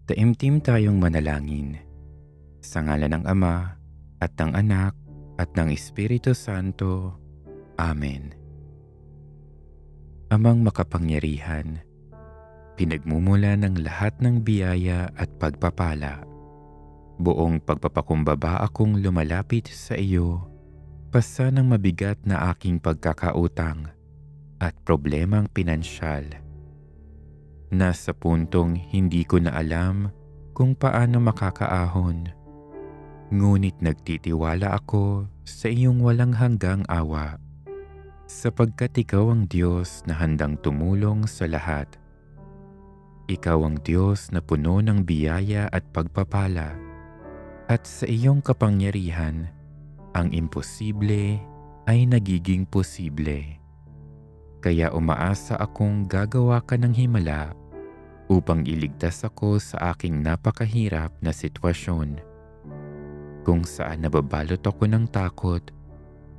Taimtim tayong manalangin. Sa ngalan ng Ama, at ng Anak, at ng Espiritu Santo. Amen. Amang makapangyarihan, pinagmumula ng lahat ng biyaya at pagpapala. Buong pagpapakumbaba akong lumalapit sa iyo, pasa ng mabigat na aking pagkakautang at problemang pinansyal. Nasa puntong hindi ko na alam kung paano makakaahon. Ngunit nagtitiwala ako sa iyong walang hanggang awa, sapagkat ikaw ang Diyos na handang tumulong sa lahat. Ikaw ang Diyos na puno ng biyaya at pagpapala, at sa iyong kapangyarihan, ang imposible ay nagiging posible. Kaya umaasa akong gagawa ka ng himala upang iligtas ako sa aking napakahirap na sitwasyon, kung saan nababalot ako ng takot,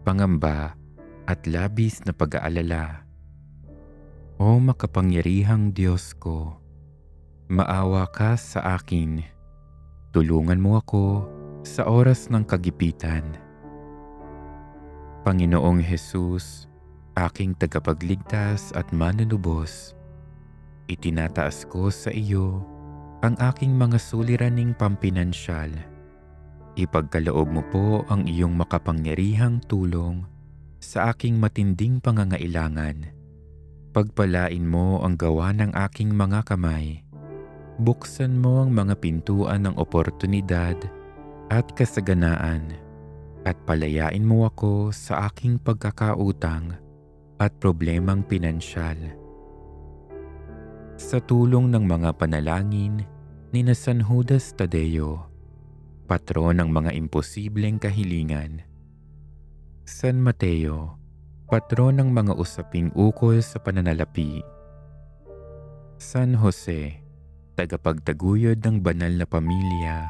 pangamba at labis na pag-aalala. O makapangyarihang Diyos ko, maawa ka sa akin. Tulungan mo ako sa oras ng kagipitan. Panginoong Hesus, aking tagapagligtas at manunubos, itinataas ko sa iyo ang aking mga suliraning pampinansyal. Ipagkaloob mo po ang iyong makapangyarihang tulong sa aking matinding pangangailangan. Pagpalain mo ang gawa ng aking mga kamay. Buksan mo ang mga pintuan ng oportunidad at kasaganaan, at palayain mo ako sa aking pagkakautang at problemang pinansyal. Sa tulong ng mga panalangin ni San Judas Tadeo, patron ng mga imposibleng kahilingan. San Mateo, patron ng mga usaping ukol sa pananalapi. San Jose, tagapagtaguyod ng banal na pamilya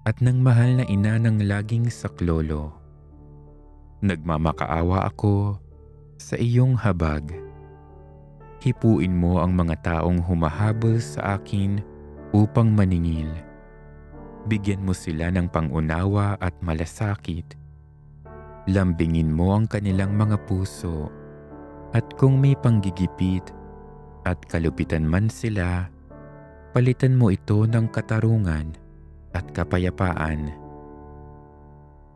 at ng mahal na ina ng laging saklolo. Nagmamakaawa ako sa iyong habag. Hipuin mo ang mga taong humahabol sa akin upang maningil. Bigyan mo sila ng pangunawa at malasakit. Lambingin mo ang kanilang mga puso, at kung may panggigipit at kalupitan man sila, palitan mo ito ng katarungan at kapayapaan.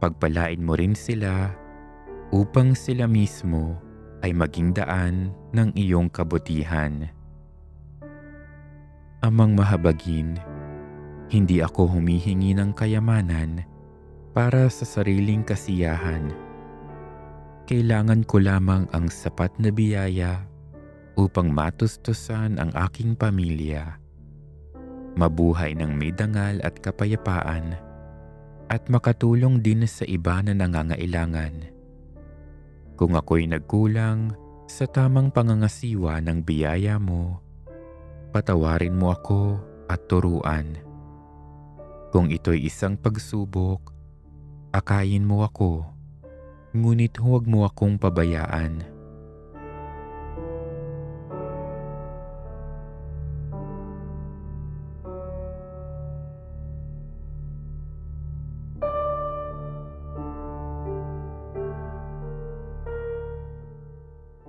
Pagpalain mo rin sila upang sila mismo ay maging daan ng iyong kabutihan. Amang mahabagin, hindi ako humihingi ng kayamanan para sa sariling kasiyahan. Kailangan ko lamang ang sapat na biyaya upang matustusan ang aking pamilya, mabuhay ng may dangal at kapayapaan, at makatulong din sa iba na nangangailangan. Kung ako'y nagkulang sa tamang pangangasiwa ng biyaya mo, patawarin mo ako at turuan. Kung ito'y isang pagsubok, akayin mo ako, ngunit huwag mo akong pabayaan.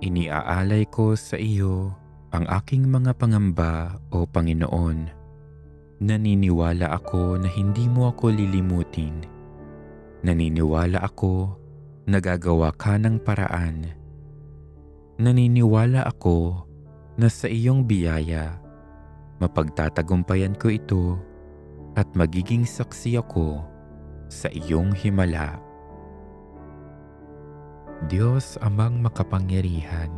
Iniaalay ko sa iyo ang aking mga pangamba, o Panginoon. Naniniwala ako na hindi mo ako lilimutin. Naniniwala ako na gagawa ka ng paraan. Naniniwala ako na sa iyong biyaya, mapagtatagumpayan ko ito at magiging saksi ako sa iyong himala. Diyos Amang makapangyarihan,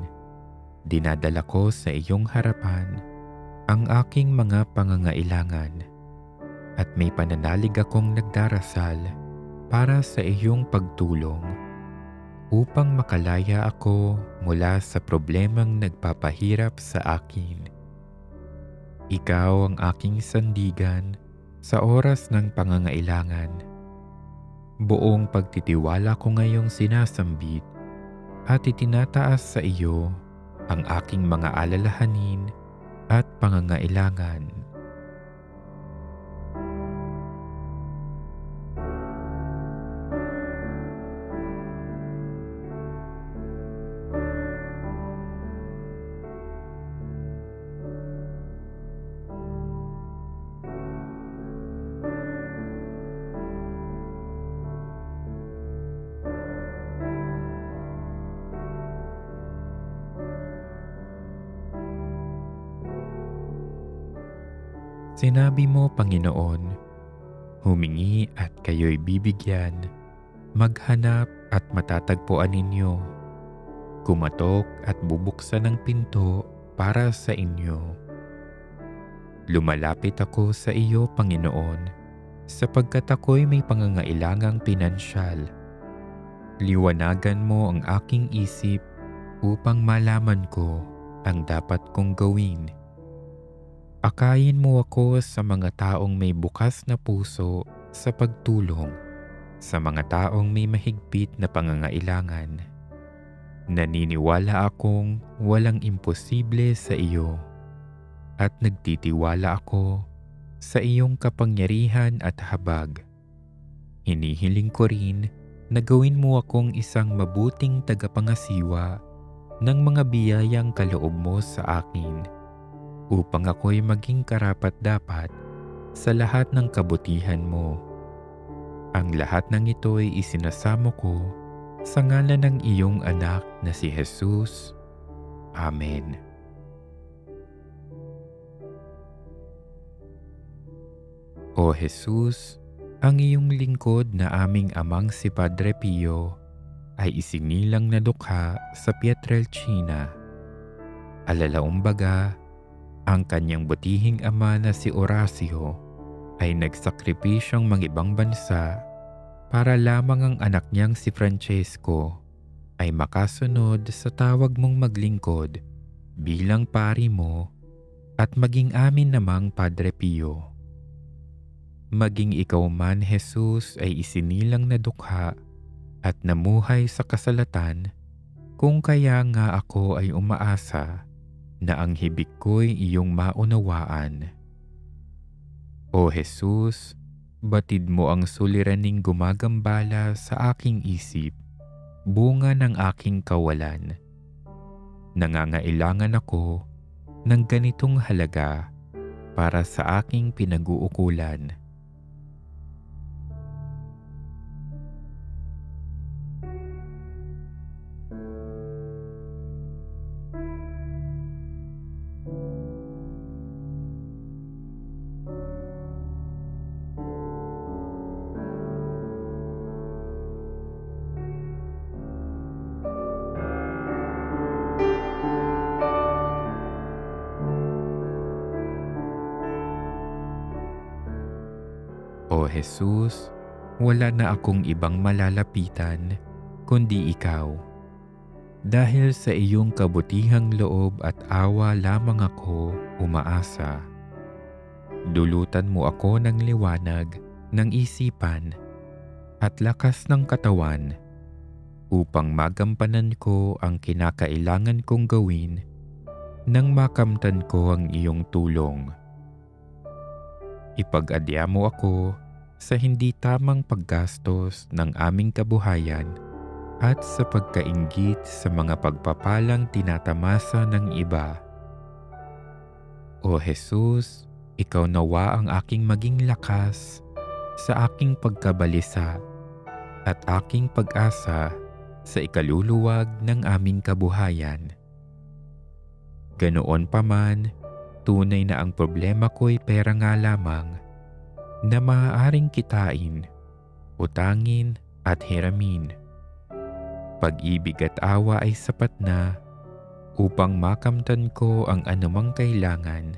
dinadala ko sa iyong harapan ang aking mga pangangailangan, at may pananalig akong nagdarasal para sa iyong pagtulong upang makalaya ako mula sa problemang nagpapahirap sa akin. Ikaw ang aking sandigan sa oras ng pangangailangan. Buong pagtitiwala ko ngayong sinasambit at itinataas sa iyo ang aking mga alalahanin at pangangailangan. Sinabi mo, Panginoon, humingi at kayo'y bibigyan, maghanap at matatagpuan ninyo, kumatok at bubuksan ng pinto para sa inyo. Lumalapit ako sa iyo, Panginoon, sapagkat ako'y may pangangailangang pinansyal. Liwanagan mo ang aking isip upang malaman ko ang dapat kong gawin. Akayin mo ako sa mga taong may bukas na puso sa pagtulong sa mga taong may mahigpit na pangangailangan. Naniniwala akong walang imposible sa iyo at nagtitiwala ako sa iyong kapangyarihan at habag. Hinihiling ko rin na gawin mo akong isang mabuting tagapangasiwa ng mga biyayang kaloob mo sa akin, upang ako'y maging karapat-dapat sa lahat ng kabutihan mo. Ang lahat ng ito'y isinasamo ko sa ngalan ng iyong anak na si Jesus. Amen. O Jesus, ang iyong lingkod na aming amang si Padre Pio ay isinilang na dukha sa Pietrelcina. Alalaumbaga, ang kanyang butihing ama na si Horacio ay nagsakripisyong mangibang bansa para lamang ang anak niyang si Francesco ay makasunod sa tawag mong maglingkod bilang pari mo at maging amin namang Padre Pio. Maging ikaw man, Jesus, ay isinilang na dukha at namuhay sa kasalatan, kung kaya nga ako ay umaasa na ang hibik ko'y iyong maunawaan. O Jesus, batid mo ang suliraning gumagambala sa aking isip, bunga ng aking kawalan. Nangangailangan ako ng ganitong halaga para sa aking pinag-uukulan. O Jesus, wala na akong ibang malalapitan kundi ikaw. Dahil sa iyong kabutihang loob at awa lamang ako umaasa. Dulutan mo ako ng liwanag ng isipan at lakas ng katawan upang magampanan ko ang kinakailangan kong gawin nang makamtan ko ang iyong tulong. Ipag-adya mo ako sa hindi tamang paggastos ng aming kabuhayan at sa pagkainggit sa mga pagpapalang tinatamasa ng iba. O Jesus, ikaw nawa ang aking maging lakas sa aking pagkabalisa at aking pag-asa sa ikaluluwag ng aming kabuhayan. Ganoon pa man, tunay na ang problema ko'y pera nga lamang na maaaring kitain, utangin at hiramin. Pag-ibig at awa ay sapat na upang makamtan ko ang anumang kailangan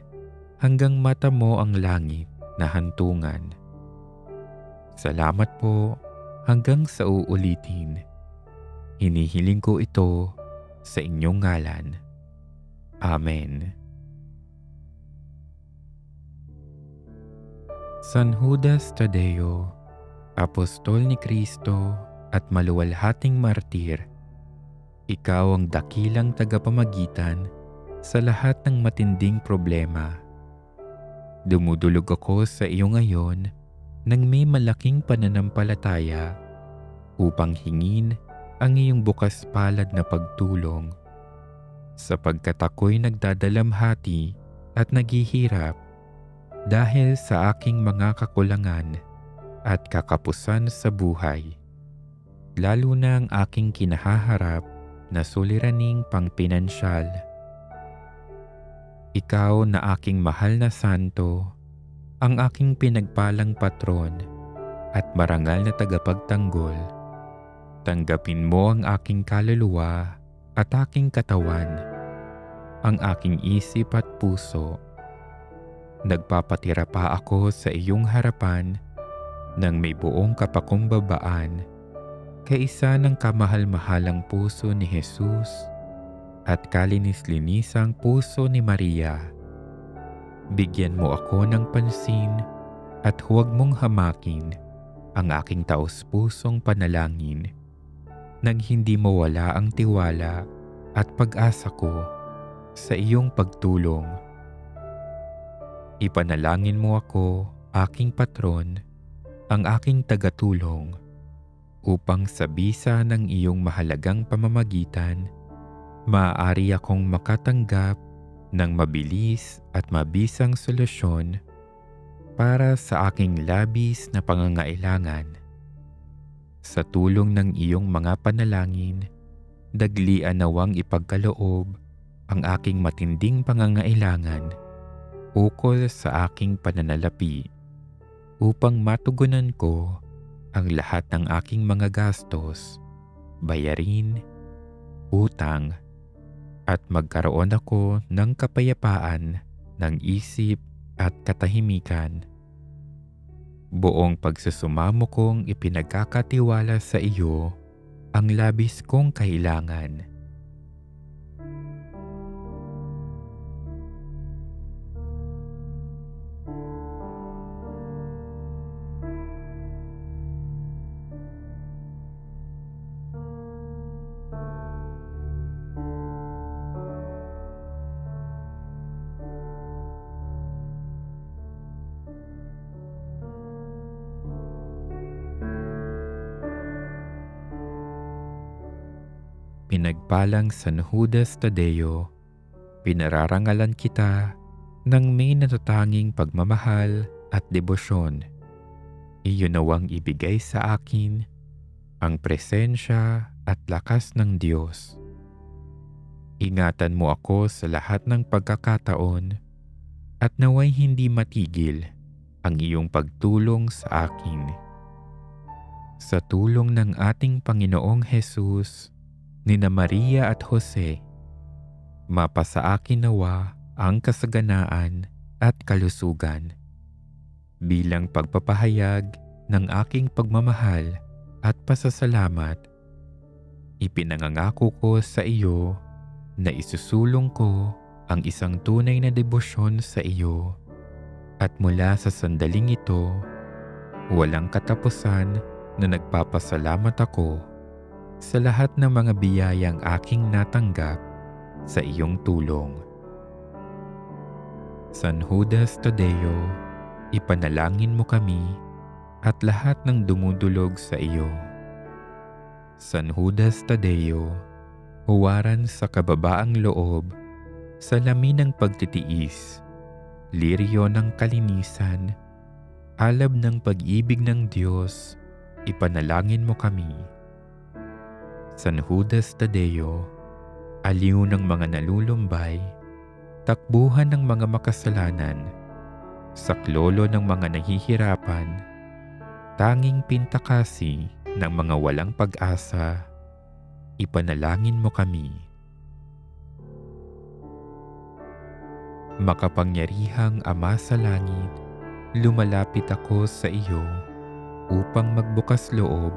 hanggang mata mo ang langit na hantungan. Salamat po hanggang sa uulitin. Hinihiling ko ito sa inyong ngalan. Amen. San Judas Tadeo, Apostol ni Cristo at maluwalhating martir, ikaw ang dakilang tagapamagitan sa lahat ng matinding problema. Dumudulog ako sa iyo ngayon nang may malaking pananampalataya upang hingin ang iyong bukas palad na pagtulong, sapagkat ako'y nagdadalamhati at naghihirap dahil sa aking mga kakulangan at kakapusan sa buhay, lalo na ang aking kinahaharap na suliraning pangpinansyal. Ikaw na aking mahal na santo, ang aking pinagpalang patron at marangal na tagapagtanggol. Tanggapin mo ang aking kaluluwa at aking katawan, ang aking isip at puso. Nagpapatira pa ako sa iyong harapan ng may buong kapakumbabaan, kaisa ng kamahal-mahalang puso ni Jesus at kalinis-linisang puso ni Maria. Bigyan mo ako ng pansin at huwag mong hamakin ang aking taos-pusong panalangin nang hindi mawala ang tiwala at pag-asa ko sa iyong pagtulong. Ipanalangin mo ako, aking patron, ang aking tagatulong, upang sa bisa ng iyong mahalagang pamamagitan, maaari akong makatanggap ng mabilis at mabisang solusyon para sa aking labis na pangangailangan. Sa tulong ng iyong mga panalangin, daglian nawang ipagkaloob ang aking matinding pangangailangan ukol sa aking pananalapi, upang matugunan ko ang lahat ng aking mga gastos, bayarin, utang, at magkaroon ako ng kapayapaan ng isip at katahimikan. Buong pagsusumamo kong ipinagkakatiwala sa iyo ang labis kong kailangan. Pinagpalang San Judas Tadeo, pinararangalan kita ng may natatanging pagmamahal at debosyon. Iyo nawang ibigay sa akin ang presensya at lakas ng Diyos. Ingatan mo ako sa lahat ng pagkakataon at naway hindi matigil ang iyong pagtulong sa akin. Sa tulong ng ating Panginoong Jesus, nina Maria at Jose, mapasa akin nawa ang kasaganaan at kalusugan. Bilang pagpapahayag ng aking pagmamahal at pasasalamat, ipinangangako ko sa iyo na isusulong ko ang isang tunay na debosyon sa iyo, at mula sa sandaling ito, walang katapusan na nagpapasalamat ako sa lahat ng mga biyayang aking natanggap sa iyong tulong. San Judas Tadeo, ipanalangin mo kami at lahat ng dumudulog sa iyo. San Judas Tadeo, huwaran sa kababaang loob, salamin ng pagtitiis, liryo ng kalinisan, alab ng pag-ibig ng Diyos, ipanalangin mo kami. San Judas Tadeo, aliw ng mga nalulumbay, takbuhan ng mga makasalanan, saklolo ng mga nahihirapan, tanging pintakasi ng mga walang pag-asa, ipanalangin mo kami. Makapangyarihang Ama sa langit, lumalapit ako sa iyo upang magbukas loob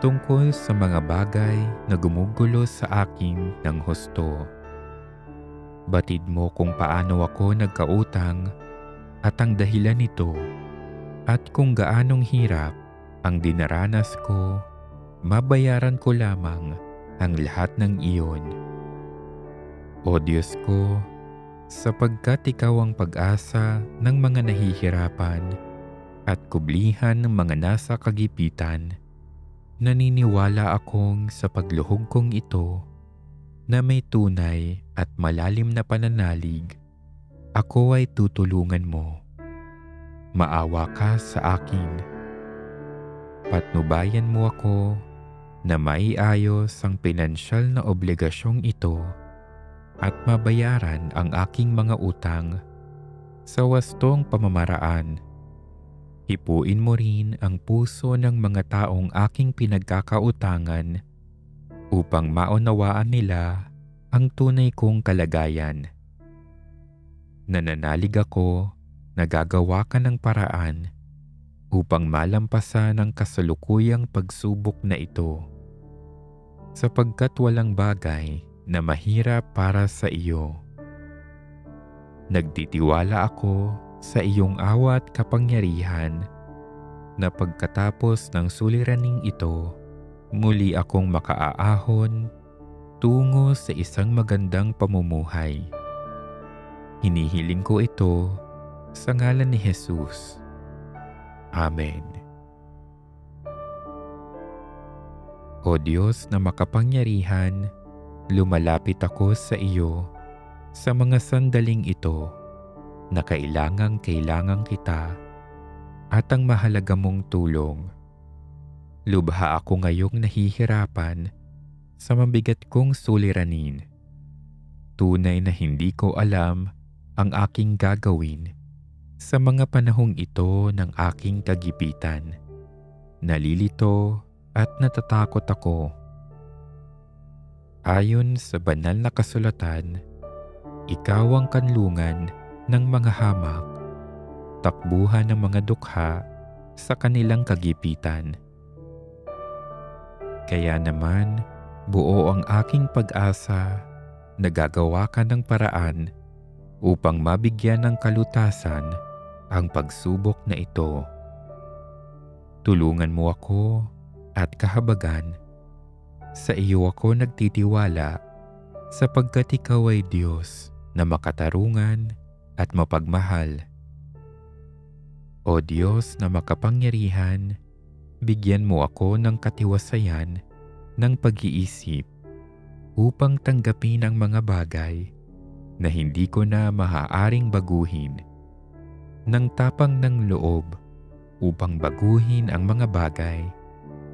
tungkol sa mga bagay na gumugulo sa akin ng husto. Batid mo kung paano ako nagkautang at ang dahilan nito, at kung gaanong hirap ang dinaranas ko, mabayaran ko lamang ang lahat ng iyon. O Diyos ko, sapagkat ikaw ang pag-asa ng mga nahihirapan at kublihan ng mga nasa kagipitan, naniniwala akong sa pagluhog kong ito na may tunay at malalim na pananalig, ako ay tutulungan mo. Maawa ka sa akin. Patnubayan mo ako na maiayos ang pinansyal na obligasyong ito at mabayaran ang aking mga utang sa wastong pamamaraan. Hipuin mo rin ang puso ng mga taong aking pinagkakautangan upang maunawaan nila ang tunay kong kalagayan. Nananalig ako na gagawa ka ng paraan upang malampasan ang kasalukuyang pagsubok na ito, sapagkat walang bagay na mahirap para sa iyo. Nagtitiwala ako sa iyong awa at kapangyarihan na pagkatapos ng suliraning ito, muli akong makaaahon tungo sa isang magandang pamumuhay. Hinihiling ko ito sa ngalan ni Jesus. Amen. O Diyos na makapangyarihan, lumalapit ako sa iyo sa mga sandaling ito na kailangang kita at ang mahalaga mong tulong. Lubha ako ngayong nahihirapan sa mabigat kong suliranin. Tunay na hindi ko alam ang aking gagawin sa mga panahong ito ng aking kagipitan. Nalilito at natatakot ako. Ayon sa banal na kasulatan, ikaw ang kanlungan ng mga hamak, takbuhan ng mga dukha sa kanilang kagipitan. Kaya naman, buo ang aking pag-asa na gagawa ka ng paraan upang mabigyan ng kalutasan ang pagsubok na ito. Tulungan mo ako at kahabagan. Sa iyo ako nagtitiwala sapagkat ikaw ay Diyos na makatarungan at mapagmahal. O Diyos na makapangyarihan, bigyan mo ako ng katiwasayan ng pag-iisip upang tanggapin ang mga bagay na hindi ko na maaaring baguhin, ng tapang ng loob upang baguhin ang mga bagay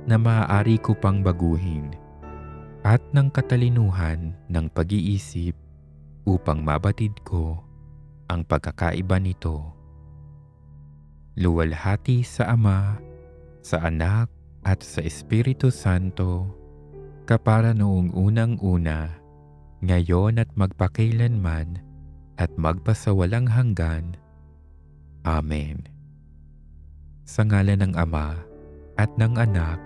na maaari ko pang baguhin, at ng katalinuhan ng pag-iisip upang mabatid ko ang pagkakaiba nito. Luwalhati sa Ama, sa Anak at sa Espiritu Santo, kapara noong unang-una, ngayon at magpakailanman at magpasawalang hanggan. Amen. Sa ngalan ng Ama at ng Anak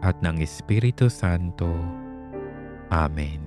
at ng Espiritu Santo. Amen.